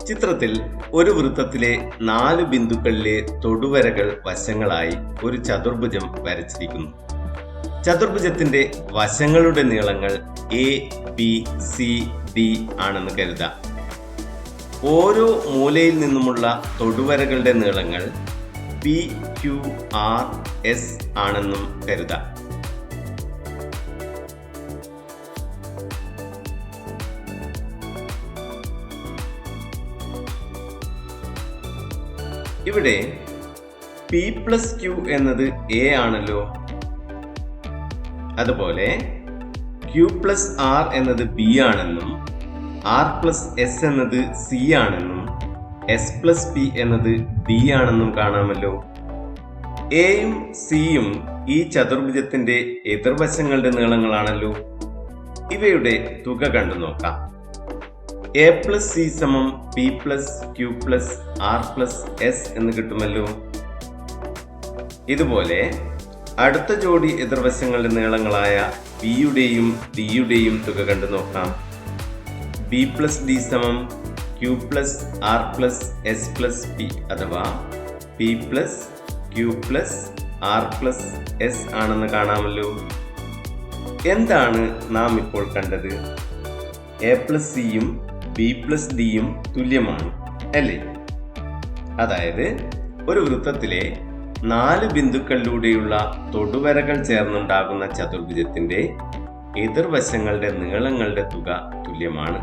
ചിത്രത്തിൽ ഒരു വൃത്തത്തിലെ 4 ബിന്ദുക്കളിലെ തൊടുവരകൾ വശങ്ങളായി ഒരു ചതുർഭുജം വരച്ചിരിക്കുന്നു. ചതുർഭുജത്തിന്റെ വശങ്ങളുടെ നീളങ്ങൾ എ, ബി, സി, ഡി ആണെന്ന് കരുതാം. ഓരോ മൂലയിൽ നിന്നുമുള്ള തൊടുവരകളുടെ നീളങ്ങൾ പി, ക്യു, ആർ, എസ് ആണെന്നും കരുതാം. ഇവിടെ പി പ്ലസ് ക്യു എന്നത് എ ആണല്ലോ. അതുപോലെ ക്യു പ്ലസ് ആർ എന്നത് ബി ആണെന്നും ആർ പ്ലസ് എസ് എന്നത് സി ആണെന്നും എസ് പ്ലസ് പി എന്നത് ഡി ആണെന്നും കാണാമല്ലോ. എയും സിയും ഈ ചതുർഭുജത്തിന്റെ എതിർവശങ്ങളുടെ നീളങ്ങളാണല്ലോ. ഇവയുടെ തുക കണ്ടു നോക്കാം. എ പ്ലസ് സി സമം P plus Q plus R plus S എന്ന് കിട്ടുമല്ലോ. ഇതുപോലെ അടുത്ത ജോഡി എതിർവശങ്ങളുടെ നീളങ്ങളായ ബിയുടെയും ഡിയുടെയും തുക കണ്ടു നോക്കാം. ബി പ്ലസ് ഡി സമം Q plus R plus S plus P അഥവാ P plus Q plus R plus S ആണെന്ന് കാണാമല്ലോ. എന്താണ് നാം ഇപ്പോൾ കണ്ടത്? എ പ്ലസ് സിയും ബി പ്ലസ് ഡിയും തുല്യമാണ് അല്ലേ? അതായത് ഒരു വൃത്തത്തിലെ 4 ബിന്ദുക്കളിലൂടെയുള്ള തൊടുവരകൾ ചേർന്നുണ്ടാകുന്ന ചതുർഭുജത്തിന്റെ എതിർവശങ്ങളുടെ നീളങ്ങളുടെ തുക തുല്യമാണ്.